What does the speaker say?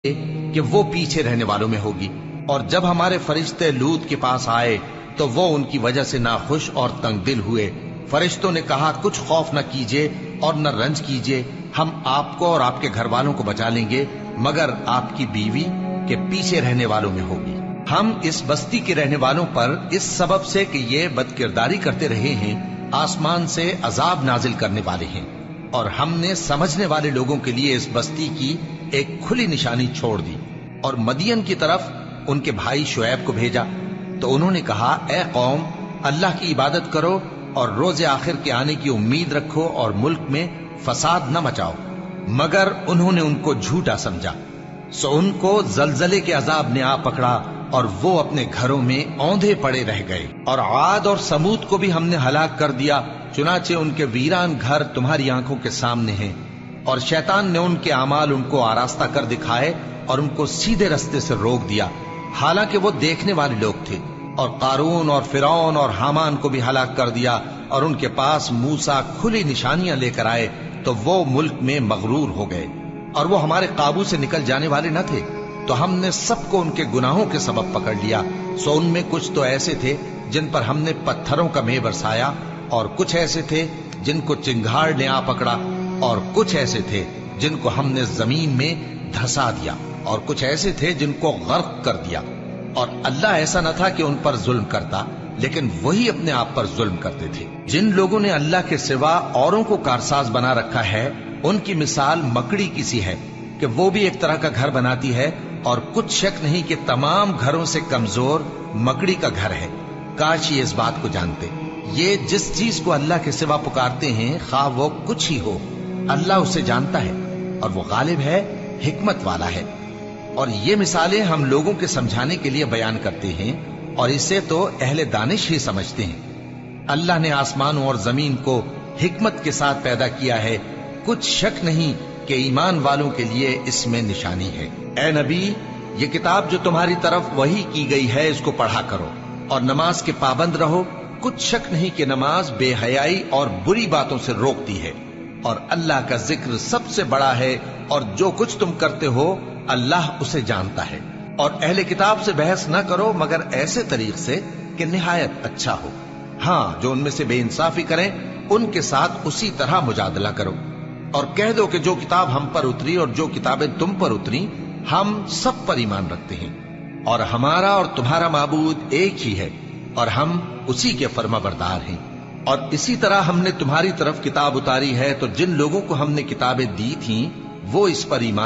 کہ وہ پیچھے رہنے والوں میں ہوگی۔ اور جب ہمارے فرشتے لوط کے پاس آئے تو وہ ان کی وجہ سے ناخوش اور تنگ دل ہوئے۔ فرشتوں نے کہا کچھ خوف نہ کیجیے اور نہ رنج کیجیے، ہم آپ کو اور آپ کے گھر والوں کو بچا لیں گے، مگر آپ کی بیوی کے پیچھے رہنے والوں میں ہوگی۔ ہم اس بستی کے رہنے والوں پر اس سبب سے کہ یہ بدکرداری کرتے رہے ہیں آسمان سے عذاب نازل کرنے والے ہیں، اور ہم نے سمجھنے والے لوگوں کے لیے اس بستی کی ایک کھلی نشانی چھوڑ دی۔ اور مدین کی طرف ان کے بھائی شعیب کو بھیجا تو انہوں نے کہا اے قوم، اللہ کی عبادت کرو اور روز آخر کے آنے کی امید رکھو اور ملک میں فساد نہ مچاؤ، مگر انہوں نے ان کو جھوٹا سمجھا، سو ان کو زلزلے کے عذاب نے آ پکڑا اور وہ اپنے گھروں میں اوندھے پڑے رہ گئے۔ اور عاد اور سمود کو بھی ہم نے ہلاک کر دیا، چنانچہ ان کے ویران گھر تمہاری آنکھوں کے سامنے ہیں، اور شیطان نے ان کے اعمال ان کو آراستہ کر دکھائے اور ان کو سیدھے رستے سے روک دیا، حالانکہ وہ دیکھنے والے لوگ تھے۔ اور قارون اور فرعون اور حامان کو بھی ہلاک کر دیا، اور ان کے پاس موسیٰ کھلی نشانیاں لے کر آئے تو وہ ملک میں مغرور ہو گئے، اور وہ ہمارے قابو سے نکل جانے والے نہ تھے، تو ہم نے سب کو ان کے گناہوں کے سبب پکڑ لیا۔ سو ان میں کچھ تو ایسے تھے جن پر ہم نے پتھروں کا مے برسایا، اور کچھ ایسے تھے جن کو چنگھاڑ نے آ پکڑا، اور کچھ ایسے تھے جن کو ہم نے زمین میں دھسا دیا، اور کچھ ایسے تھے جن کو غرق کر دیا۔ اور اللہ ایسا نہ تھا کہ ان پر ظلم کرتا، لیکن وہی اپنے آپ پر ظلم کرتے تھے۔ جن لوگوں نے اللہ کے سوا اوروں کو کارساز بنا رکھا ہے، ان کی مثال مکڑی کی سی ہے کہ وہ بھی ایک طرح کا گھر بناتی ہے، اور کچھ شک نہیں کہ تمام گھروں سے کمزور مکڑی کا گھر ہے۔ کاش یہ اس بات کو جانتے۔ یہ جس چیز کو اللہ کے سوا پکارتے ہیں، خواہ وہ کچھ ہی ہو، اللہ اسے جانتا ہے، اور وہ غالب ہے، حکمت والا ہے۔ اور یہ مثالیں ہم لوگوں کے سمجھانے کے لیے بیان کرتے ہیں، اور اسے تو اہل دانش ہی سمجھتے ہیں۔ اللہ نے آسمانوں اور زمین کو حکمت کے ساتھ پیدا کیا ہے، کچھ شک نہیں کہ ایمان والوں کے لیے اس میں نشانی ہے۔ اے نبی، یہ کتاب جو تمہاری طرف وحی کی گئی ہے اس کو پڑھا کرو، اور نماز کے پابند رہو۔ کچھ شک نہیں کہ نماز بے حیائی اور بری باتوں سے روکتی ہے، اور اللہ کا ذکر سب سے بڑا ہے، اور جو کچھ تم کرتے ہو اللہ اسے جانتا ہے۔ اور اہل کتاب سے بحث نہ کرو مگر ایسے طریق سے کہ نہایت اچھا ہو۔ ہاں، جو ان میں سے بے انصافی کریں ان کے ساتھ اسی طرح مجادلہ کرو، اور کہہ دو کہ جو کتاب ہم پر اتری اور جو کتابیں تم پر اتری، ہم سب پر ایمان رکھتے ہیں، اور ہمارا اور تمہارا معبود ایک ہی ہے، اور ہم اسی کے فرما بردار ہیں۔ اور اسی طرح ہم نے تمہاری طرف کتاب اتاری ہے، تو جن لوگوں کو ہم نے کتابیں دی تھیں وہ اس پر ایمان